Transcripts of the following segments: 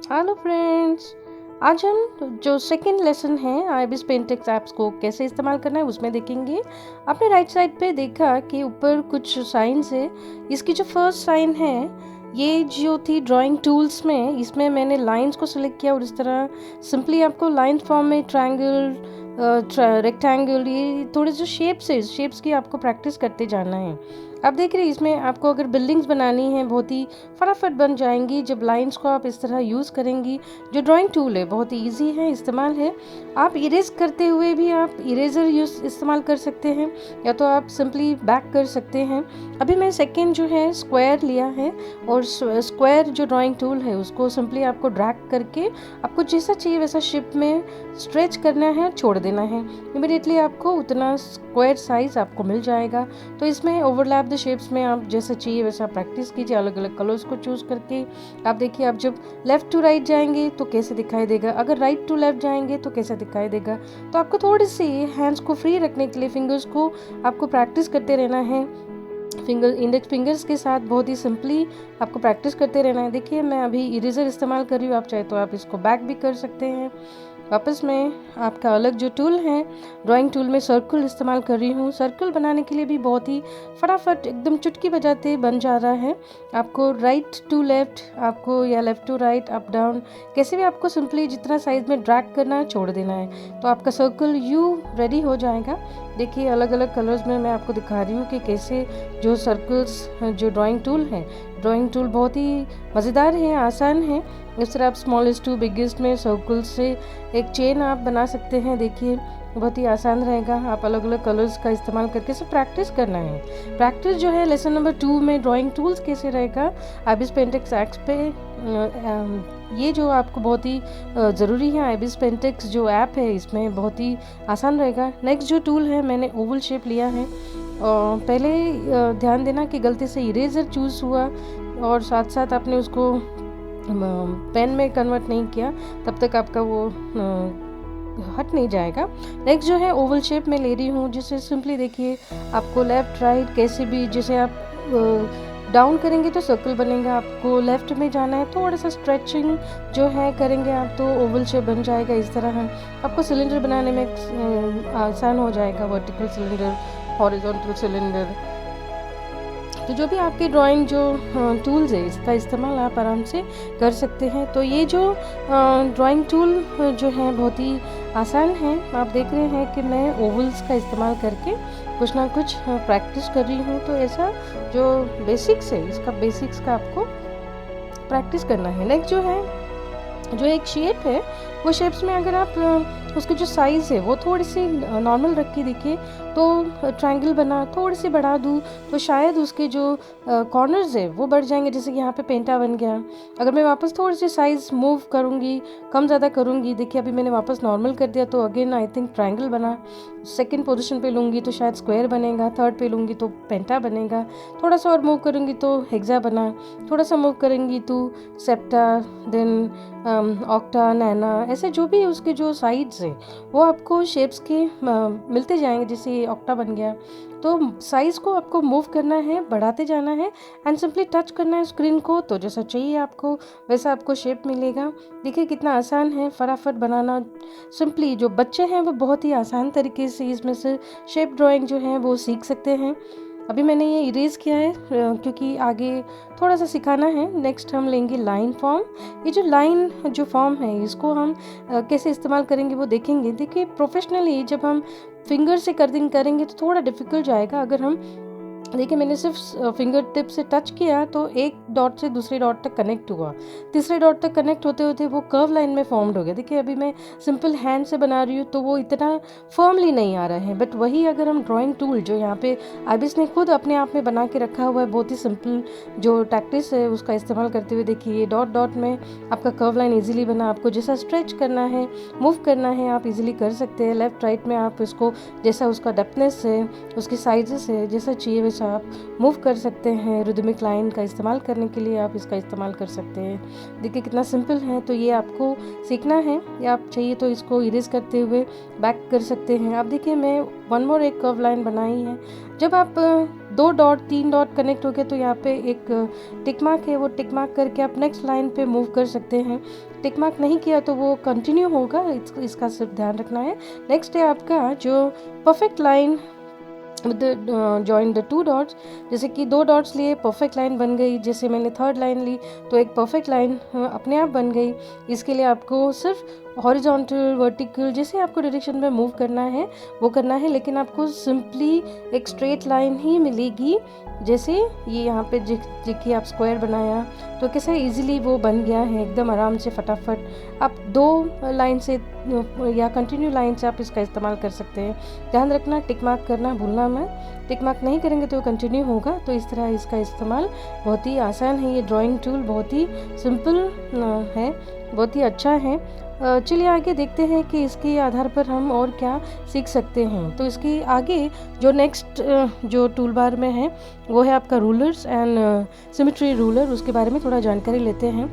Hello friends. आज हम जो सेकंड लेसन है IBIS पेंटेक्स ऐप्स को कैसे इस्तेमाल करना है उसमें देखेंगे। आपने राइट साइड पे देखा कि ऊपर कुछ साइंस है। इसकी जो फर्स्ट साइन है ये जो थी ड्राइंग टूल्स में, इसमें मैंने लाइंस को सिलेक्ट किया और इस तरह सिंपली आपको लाइन फॉर्म में ट्रायंगल, रेक्टेंगल, ये थोड़े जो शेप्स है, शेप्स की आपको प्रैक्टिस करते जाना है। आप देख रहे हैं इसमें आपको अगर बिल्डिंग्स बनानी है बहुत ही फटाफट बन जाएंगी जब लाइंस को आप इस तरह यूज़ करेंगी। जो ड्राइंग टूल है बहुत ही इजी है, इस्तेमाल है। आप इरेज करते हुए भी आप इरेजर इस्तेमाल कर सकते हैं या तो आप सिंपली बैक कर सकते हैं। अभी मैं सेकेंड जो है स्क्वायर लिया है और स्क्वायर जो ड्राइंग टूल है उसको सिंपली आपको ड्रैग करके आपको जैसा चाहिए वैसा शेप में स्ट्रेच करना है, छोड़ देना है। इमीडिएटली आपको उतना स्क्वायर साइज आपको मिल जाएगा। तो इसमें ओवरलैप द शेप्स में आप जैसा चाहिए वैसा प्रैक्टिस कीजिए, अलग अलग कलर्स को चूज करके। आप देखिए आप जब लेफ्ट टू राइट जाएंगे तो कैसे दिखाई देगा, अगर राइट टू लेफ्ट जाएंगे तो कैसे दिखाई देगा। तो आपको थोड़ी सी हैंड्स को फ्री रखने के लिए फिंगर्स को आपको प्रैक्टिस करते रहना है। इंडेक्स फिंगर्स के साथ बहुत ही सिंपली आपको प्रैक्टिस करते रहना है। देखिए मैं अभी इरेजर इस्तेमाल कर रही हूँ, आप चाहे तो आप इसको बैक भी कर सकते हैं। वापस में आपका अलग जो टूल है ड्राइंग टूल में सर्कल इस्तेमाल कर रही हूँ। सर्कल बनाने के लिए भी बहुत ही फटाफट एकदम चुटकी बजाते बन जा रहा है। आपको राइट टू लेफ्ट आपको या left to right, up down, कैसे भी आपको सिंपली जितना साइज में ड्रैग करना है छोड़ देना है तो आपका सर्कल यू रेडी हो जाएगा। देखिए अलग अलग कलर्स में मैं आपको दिखा रही हूँ कि कैसे जो सर्कल्स जो ड्राइंग टूल बहुत ही मज़ेदार है, आसान है। इस तरह आप स्मॉलेस्ट टू बिगेस्ट में सर्कल से एक चेन आप बना सकते हैं। देखिए बहुत ही आसान रहेगा। आप अलग अलग कलर्स का इस्तेमाल करके सिर्फ प्रैक्टिस करना है। प्रैक्टिस जो है लेसन नंबर 2 में ड्राइंग टूल्स कैसे रहेगा IBIS पेंटेक्स ऐप्स पे, ये जो आपको बहुत ही ज़रूरी है। IBIS पेंटेक्स जो ऐप है इसमें बहुत ही आसान रहेगा। नेक्स्ट जो टूल है मैंने ओवल शेप लिया है। पहले ध्यान देना कि गलती से इरेजर चूज़ हुआ और साथ साथ आपने उसको पेन में कन्वर्ट नहीं किया तब तक आपका वो हट नहीं जाएगा। नेक्स्ट जो है ओवल शेप में ले रही हूँ, जिसे सिंपली देखिए आपको लेफ्ट राइट कैसे भी, जैसे आप डाउन करेंगे तो सर्कल बनेगा, आपको लेफ्ट में जाना है थोड़ा सा स्ट्रेचिंग जो है करेंगे आप तो ओवल शेप बन जाएगा। इस तरह आपको सिलेंडर बनाने में आसान हो जाएगा, वर्टिकल सिलेंडर, हॉरिजॉन्टल सिलेंडर। तो जो भी आपके ड्राइंग जो टूल्स है इसका इस्तेमाल आप आराम से कर सकते हैं। तो ये जो ड्राइंग टूल जो है बहुत ही आसान है। आप देख रहे हैं कि मैं ओवल्स का इस्तेमाल करके कुछ ना कुछ प्रैक्टिस कर रही हूँ। तो ऐसा जो बेसिक्स है इसका बेसिक्स का आपको प्रैक्टिस करना है। नेक्स्ट जो है जो एक शेप है वो शेप्स में अगर आप उसकी जो साइज़ है वो थोड़ी सी नॉर्मल रख के देखिए तो ट्रायंगल बना थोड़ी सी बढ़ा दूँ तो शायद उसके जो कॉर्नर्स है वो बढ़ जाएंगे, जैसे कि यहाँ पे पेंटा बन गया। अगर मैं वापस थोड़ी सी साइज़ मूव करूँगी, कम ज़्यादा करूँगी, देखिए अभी मैंने वापस नॉर्मल कर दिया तो अगेन आई थिंक ट्रायंगल बना। सेकंड पोजीशन पे लूँगी तो शायद स्क्वायर बनेगा, थर्ड पे लूँगी तो पेंटा बनेगा, थोड़ा सा और मूव करूँगी तो हेक्सा बना, थोड़ा सा मूव करेंगी तो सेप्टा, देन ऑक्टा, नैना, ऐसे जो भी उसके जो साइड्स है वो आपको शेप्स के मिलते जाएंगे। जैसे ऑक्टा बन गया तो साइज़ को आपको मूव करना है, बढ़ाते जाना है एंड सिंपली टच करना है स्क्रीन को, तो जैसा चाहिए आपको वैसा आपको शेप मिलेगा। देखिए कितना आसान है फटाफट बनाना। सिंपली जो बच्चे हैं वो बहुत ही आसान तरीके से इसमें से शेप ड्राइंग जो है वो सीख सकते हैं। अभी मैंने ये इरेज किया है क्योंकि आगे थोड़ा सा सिखाना है। नेक्स्ट हम लेंगे लाइन फॉर्म। ये जो लाइन जो फॉर्म है इसको हम कैसे इस्तेमाल करेंगे वो देखेंगे। देखिए प्रोफेशनली जब हम फिंगर से करेंगे तो थोड़ा डिफिकल्ट जाएगा। अगर हम देखिए मैंने सिर्फ फिंगर टिप से टच किया तो एक डॉट से दूसरे डॉट तक कनेक्ट हुआ, तीसरे डॉट तक कनेक्ट होते होते वो कर्व लाइन में फॉर्म्ड हो गया। देखिए अभी मैं सिंपल हैंड से बना रही हूँ तो वो इतना फर्मली नहीं आ रहा है, बट वही अगर हम ड्राइंग टूल जो यहाँ पे IBIS ने खुद अपने आप में बना के रखा हुआ है, बहुत ही सिंपल जो टैक्टिस है उसका इस्तेमाल करते हुए देखिए ये डॉट डॉट में आपका कर्व लाइन ईजिली बना। आपको जैसा स्ट्रेच करना है, मूव करना है, आप इजीली कर सकते हैं। लेफ्ट राइट में आप इसको जैसा उसका डेप्थनेस है, उसकी साइजेस है, जैसा चाहिए वैसा आप मूव कर सकते हैं। रिदमिक लाइन का इस्तेमाल करने के लिए आप इसका इस्तेमाल कर सकते हैं। देखिए कितना सिंपल है। तो ये आपको सीखना है या आप चाहिए तो इसको इरेज करते हुए बैक कर सकते हैं। आप देखिए मैं वन मोर एक कर्व लाइन बनाई है। जब आप 2 डॉट 3 डॉट कनेक्ट हो गए तो यहाँ पे एक टिक मार्क है, वो टिक मार्क करके आप नेक्स्ट लाइन पे मूव कर सकते हैं। टिक मार्क नहीं किया तो वो कंटिन्यू होगा, इसका सिर्फ ध्यान रखना है। नेक्स्ट है आपका जो perfect line with join the 2 dots, जैसे कि 2 डॉट्स लिए परफेक्ट लाइन बन गई, जैसे मैंने थर्ड लाइन ली तो एक परफेक्ट लाइन अपने आप बन गई। इसके लिए आपको सिर्फ हॉरिजॉन्टल वर्टिकल जैसे आपको डायरेक्शन में मूव करना है वो करना है, लेकिन आपको सिंपली एक स्ट्रेट लाइन ही मिलेगी। जैसे ये यहाँ पे देखिए आप स्क्वायर बनाया तो कैसे इजीली वो बन गया है एकदम आराम से फटाफट। आप 2 लाइन से या कंटिन्यू लाइन से आप इसका इस्तेमाल कर सकते हैं। ध्यान रखना टिक मार्क करना भूलना मत, टिक मार्क नहीं करेंगे तो कंटिन्यू होगा। तो इस तरह इसका इस्तेमाल बहुत ही आसान है, ये ड्राइंग टूल बहुत ही सिंपल है, बहुत ही अच्छा है। चलिए आगे देखते हैं कि इसके आधार पर हम और क्या सीख सकते हैं। तो इसके आगे जो नेक्स्ट जो टूल बार में है वो है आपका रूलर्स एंड सिमेट्री रूलर, उसके बारे में थोड़ा जानकारी लेते हैं।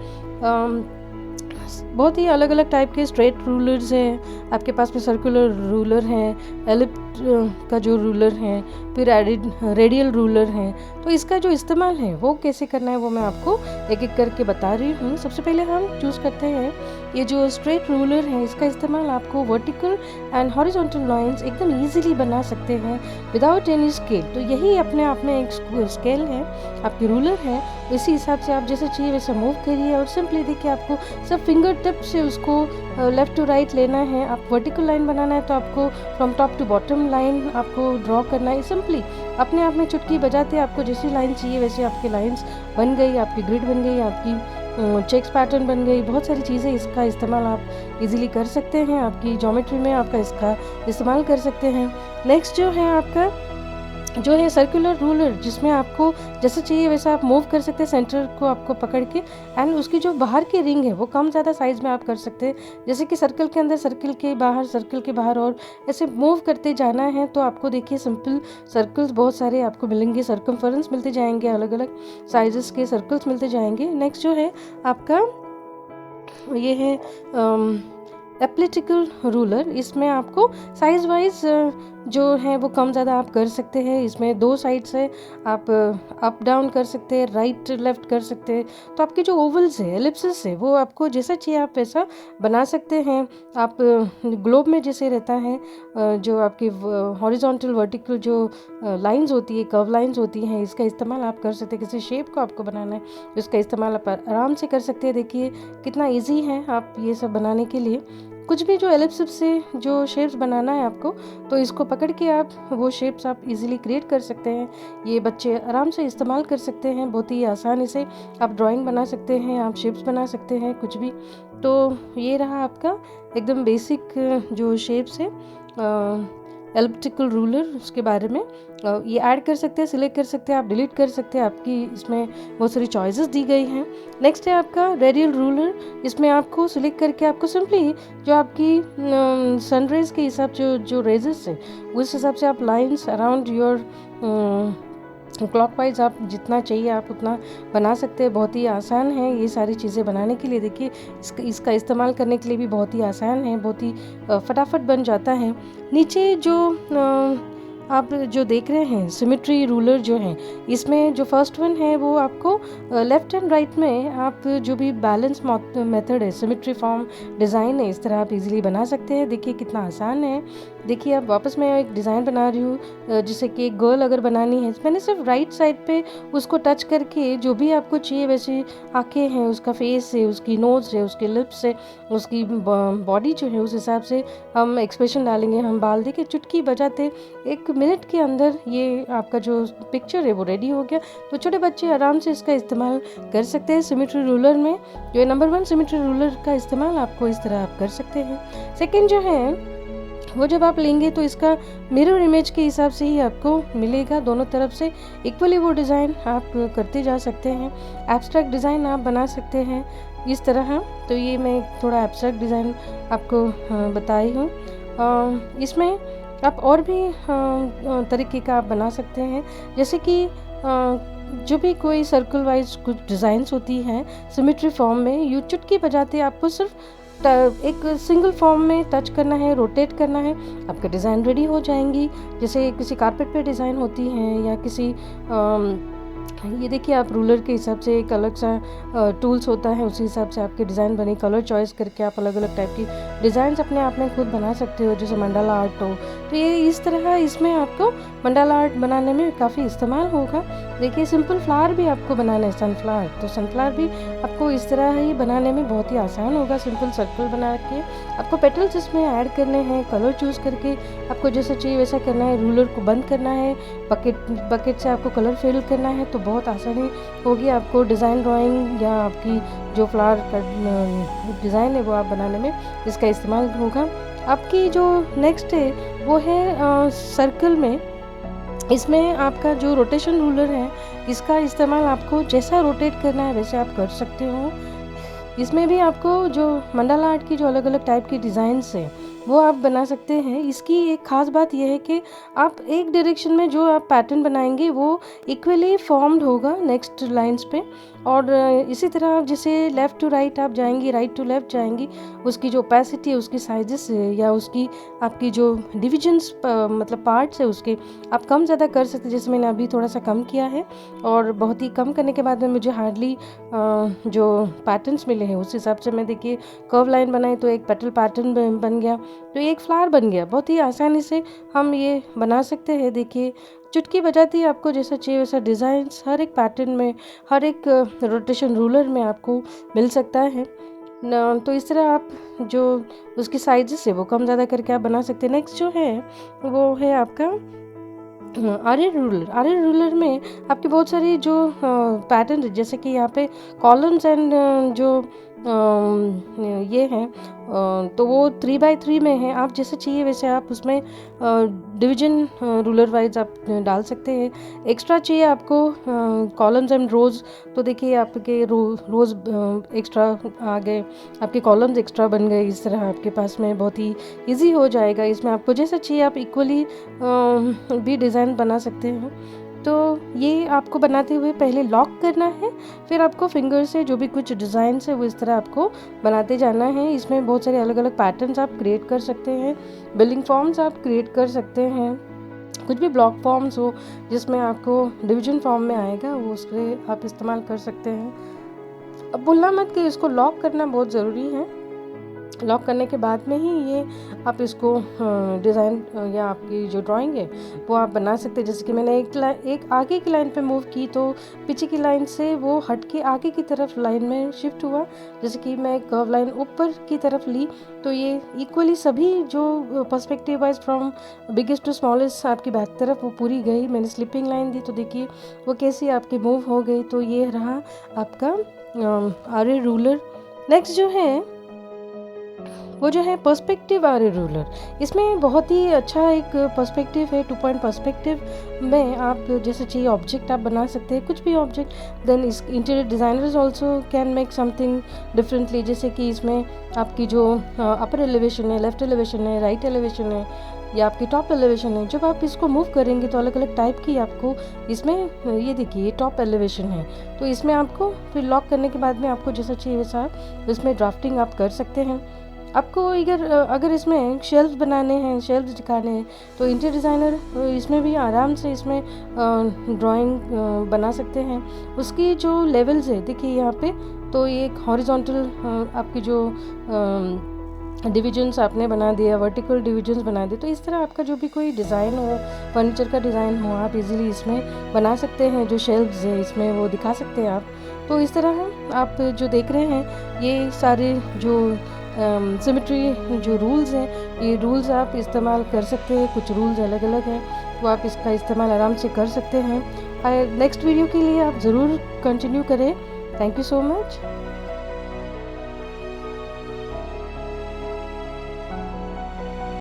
बहुत ही अलग अलग टाइप के स्ट्रेट रूलर्स हैं आपके पास में, सर्कुलर रूलर है, एलिप्ट का जो रूलर है, फिर रेडियल रूलर है। तो इसका जो इस्तेमाल है वो कैसे करना है वो मैं आपको एक एक करके बता रही हूँ। सबसे पहले हम चूज़ करते हैं ये जो स्ट्रेट रूलर है, इसका इस्तेमाल आपको वर्टिकल एंड हॉरिजॉन्टल लाइंस एकदम इजीली बना सकते हैं विदाउट एनी स्केल। तो यही अपने आप में एक स्केल है, आपकी रूलर है, इसी हिसाब से आप जैसे चाहिए वैसे मूव करिए और सिंपली देखिए आपको सब फिंगर टिप से उसको लेफ़्ट टू राइट लेना है। आप वर्टिकल लाइन बनाना है तो आपको from top to bottom line आपको ड्रॉ करना है। सिंपली अपने आप में चुटकी बजाते आपको जैसी लाइन चाहिए वैसे आपकी लाइंस बन गई, आपकी ग्रिड बन गई, आपकी चेक्स पैटर्न बन गई। बहुत सारी चीज़ें इसका इस्तेमाल आप इजीली कर सकते हैं, आपकी ज्योमेट्री में आपका इसका इस्तेमाल कर सकते हैं। नेक्स्ट जो है आपका जो है सर्कुलर रूलर, जिसमें आपको जैसे चाहिए वैसा आप मूव कर सकते हैं, सेंटर को आपको पकड़ के, एंड उसकी जो बाहर की रिंग है वो कम ज़्यादा साइज़ में आप कर सकते हैं। जैसे कि सर्कल के अंदर, सर्कल के बाहर, सर्कल के बाहर, और ऐसे मूव करते जाना है तो आपको देखिए सिंपल सर्कल्स बहुत सारे आपको मिलेंगे, सर्कमफरेंस मिलते जाएंगे, अलग अलग साइजेस के सर्कल्स मिलते जाएंगे। नेक्स्ट जो है आपका ये है एप्लिटिकल रूलर, इसमें आपको साइज़ वाइज जो है वो कम ज़्यादा आप कर सकते हैं। इसमें 2 साइड से आप अप डाउन कर सकते हैं, राइट लेफ्ट कर सकते हैं। तो आपके जो ओवल्स है, एलिप्सिस है, वो आपको जैसा चाहिए आप वैसा बना सकते हैं। आप ग्लोब में जैसे रहता है जो आपकी हॉरिजॉन्टल वर्टिकल जो लाइंस होती है, कर्व लाइंस होती हैं, इसका इस्तेमाल आप कर सकते हैं। किसी शेप को आपको बनाना है इसका इस्तेमाल आप आराम से कर सकते हैं। देखिए कितना ईजी है आप ये सब बनाने के लिए। कुछ भी जो एलिप्सिस से जो शेप्स बनाना है आपको, तो इसको पकड़ के आप वो शेप्स आप इजीली क्रिएट कर सकते हैं। ये बच्चे आराम से इस्तेमाल कर सकते हैं, बहुत ही आसानी से आप ड्राइंग बना सकते हैं, आप शेप्स बना सकते हैं, कुछ भी। तो ये रहा आपका एकदम बेसिक जो शेप्स है एलिप्टिकल रूलर, उसके बारे में। ये ऐड कर सकते हैं, सिलेक्ट कर सकते हैं, आप डिलीट कर सकते हैं, आपकी इसमें बहुत सारी चॉइसेस दी गई हैं। नेक्स्ट है आपका रेडियल रूलर, इसमें आपको सिलेक्ट करके आपको सिंपली जो आपकी सनरेज के हिसाब से जो रेजेस है उस हिसाब से आप लाइंस अराउंड योर क्लॉकवाइज आप जितना चाहिए आप उतना बना सकते हैं। बहुत ही आसान है ये सारी चीज़ें बनाने के लिए। देखिए इसका इस्तेमाल करने के लिए भी बहुत ही आसान है, बहुत ही फटाफट बन जाता है। नीचे जो आप जो देख रहे हैं सिमेट्री रूलर जो है, इसमें जो फर्स्ट वन है वो आपको लेफ़्ट एंड राइट में आप जो भी बैलेंस मेथड है, सिमेट्री फॉर्म डिज़ाइन है, इस तरह आप इजीली बना सकते हैं। देखिए कितना आसान है। देखिए अब वापस मैं एक डिज़ाइन बना रही हूँ, जैसे कि एक गर्ल अगर बनानी है, मैंने सिर्फ राइट साइड पे उसको टच करके जो भी आपको चाहिए वैसे आँखें हैं, उसका फेस है, उसकी नोज़ है, उसके लिप्स है, उसकी बॉडी जो है उस हिसाब से हम एक्सप्रेशन डालेंगे। हम बाल देखिए चुटकी बजाते 1 मिनट के अंदर ये आपका जो पिक्चर है वो रेडी हो गया। तो छोटे बच्चे आराम से इसका इस्तेमाल कर सकते हैं। सिमेट्री रूलर में जो है नंबर 1 सिमेट्री रूलर का इस्तेमाल आपको इस तरह आप कर सकते हैं। सेकंड जो है वो जब आप लेंगे तो इसका मिरर इमेज के हिसाब से ही आपको मिलेगा, दोनों तरफ से इक्वली वो डिज़ाइन आप करते जा सकते हैं। एब्स्ट्रैक्ट डिज़ाइन आप बना सकते हैं इस तरह। तो ये मैं थोड़ा एब्स्ट्रैक्ट डिज़ाइन आपको बताई हूँ। इसमें आप और भी तरीके का आप बना सकते हैं, जैसे कि जो भी कोई सर्कल वाइज कुछ डिज़ाइंस होती हैं सिमेट्री फॉर्म में, यू चुटकी बजाते आपको सिर्फ एक सिंगल फॉर्म में टच करना है, रोटेट करना है, आपका डिज़ाइन रेडी हो जाएंगी। जैसे किसी कारपेट पे डिज़ाइन होती हैं या किसी ये देखिए, आप रूलर के हिसाब से एक अलग सा टूल्स होता है, उसी हिसाब से आपकी डिज़ाइन बनी। कलर चॉइस करके आप अलग अलग टाइप की डिज़ाइंस अपने आप में खुद बना सकते हो, जैसे मंडाला आर्ट हो। तो ये इस तरह इसमें आपको मंडाला आर्ट बनाने में काफ़ी इस्तेमाल होगा। देखिए, सिंपल फ्लावर भी आपको बनाना है, सनफ्लावर, तो सनफ्लावर भी आपको इस तरह ही बनाने में बहुत ही आसान होगा। सिंपल सर्कल बना के आपको पेटल्स इसमें ऐड करने हैं, कलर चूज़ करके आपको जैसा चाहिए वैसा करना है। रूलर को बंद करना है, बकेट से आपको कलर फिल करना है, तो बहुत आसानी होगी आपको डिज़ाइन ड्राइंग या आपकी जो फ्लावर का डिज़ाइन है वो आप बनाने में इसका इस्तेमाल होगा। आपकी जो नेक्स्ट है वो है सर्कल में। इसमें आपका जो रोटेशन रूलर है, इसका इस्तेमाल आपको जैसा रोटेट करना है वैसे आप कर सकते हो। इसमें भी आपको जो मंडाला आर्ट की जो अलग अलग टाइप की डिज़ाइंस हैं वो आप बना सकते हैं। इसकी एक ख़ास बात यह है कि आप एक डायरेक्शन में जो आप पैटर्न बनाएंगे वो इक्वली फॉर्म्ड होगा नेक्स्ट लाइंस पे, और इसी तरह आप जैसे लेफ़्ट टू राइट आप जाएंगी, राइट टू लेफ़्ट जाएंगी, उसकी जो ओपेसिटी है, उसकी साइजेस है, या उसकी आपकी जो डिविजन्स मतलब पार्ट्स है उसके आप कम ज़्यादा कर सकते हैं। जैसे मैंने अभी थोड़ा सा कम किया है, और बहुत ही कम करने के बाद में मुझे हार्डली जो पैटर्न्स मिले हैं उस हिसाब से मैं देखिए कर्व लाइन बनाई तो एक पेटल पैटर्न बन गया, तो एक फ्लावर बन गया। बहुत ही आसानी से हम ये बना सकते हैं। देखिए, चुटकी बजाती है, आपको जैसा चाहिए वैसा डिज़ाइंस हर एक पैटर्न में, हर एक रोटेशन रूलर में आपको मिल सकता है न। तो इस तरह आप जो उसकी साइजेस है वो कम ज़्यादा करके आप बना सकते हैं। नेक्स्ट जो है वो है आपका आर्य रूलर। आर्य रूलर में आपके बहुत सारी जो पैटर्न, जैसे कि यहाँ पे कॉलम्स एंड जो ये हैं, तो वो 3x3 में है। आप जैसे चाहिए वैसे आप उसमें डिवीजन रूलर वाइज आप डाल सकते हैं। एक्स्ट्रा चाहिए आपको कॉलम्स एंड रोज़, तो देखिए आपके रोज़ एक्स्ट्रा आ गए, आपके कॉलम्स एक्स्ट्रा बन गए। इस तरह आपके पास में बहुत ही इजी हो जाएगा। इसमें आपको जैसा चाहिए आप इक्वली भी डिज़ाइन बना सकते हैं। तो ये आपको बनाते हुए पहले लॉक करना है, फिर आपको फिंगर से जो भी कुछ डिज़ाइंस है वो इस तरह आपको बनाते जाना है। इसमें बहुत सारे अलग अलग पैटर्न्स आप क्रिएट कर सकते हैं, बिल्डिंग फॉर्म्स आप क्रिएट कर सकते हैं, कुछ भी ब्लॉक फॉर्म्स हो जिसमें आपको डिवीजन फॉर्म में आएगा वो उसके आप इस्तेमाल कर सकते हैं। अब भूलना मत कि इसको लॉक करना बहुत ज़रूरी है। लॉक करने के बाद में ही ये आप इसको डिज़ाइन या आपकी जो ड्राइंग है वो आप बना सकते हैं। जैसे कि मैंने एक आगे की लाइन पे मूव की तो पीछे की लाइन से वो हट के आगे की तरफ लाइन में शिफ्ट हुआ। जैसे कि मैं कर्व लाइन ऊपर की तरफ ली तो ये इक्वली सभी जो perspective wise from biggest to smallest आपकी बैक तरफ वो पूरी गई। मैंने स्लिपिंग लाइन दी तो देखिए वो कैसी आपकी मूव हो गई। तो ये रहा आपका आर्य रूलर। नेक्स्ट जो है वो जो है पर्सपेक्टिव आर्य रूलर। इसमें बहुत ही अच्छा एक पर्सपेक्टिव है, 2 पॉइंट पर्सपेक्टिव में आप जैसे चाहिए ऑब्जेक्ट आप बना सकते हैं, कुछ भी ऑब्जेक्ट। देन इस interior designers also can make something differently. जैसे कि इसमें आपकी जो अपर एलिवेशन है, लेफ्ट एलिवेशन है, राइट एलिवेशन है, या आपकी टॉप एलिवेशन है, जब आप इसको मूव करेंगे तो अलग अलग टाइप की आपको इसमें ये देखिए ये टॉप एलिवेशन है। तो इसमें आपको फिर लॉक करने के बाद में आपको जैसा चाहिए वैसा इसमें ड्राफ्टिंग आप कर सकते हैं। आपको अगर इसमें शेल्फ बनाने हैं, शेल्फ दिखाने हैं, तो इंटीरियर डिज़ाइनर इसमें भी आराम से इसमें ड्राइंग बना सकते हैं। उसकी जो लेवल्स है देखिए यहाँ पे, तो ये एक हॉरिजॉन्टल आपकी जो डिविजन्स आपने बना दिया, वर्टिकल डिविजन्स बना दिए। तो इस तरह आपका जो भी कोई डिज़ाइन हो, फर्नीचर का डिज़ाइन हो, आप इजीली इसमें बना सकते हैं। जो शेल्फ्स है इसमें वो दिखा सकते हैं आप। तो इस तरह आप जो देख रहे हैं ये सारे जो सिमेट्री जो रूल्स हैं, ये रूल्स आप इस्तेमाल कर सकते हैं। कुछ रूल्स अलग अलग हैं वो आप इसका इस्तेमाल आराम से कर सकते हैं। नेक्स्ट वीडियो के लिए आप ज़रूर कंटिन्यू करें। Thank you so much.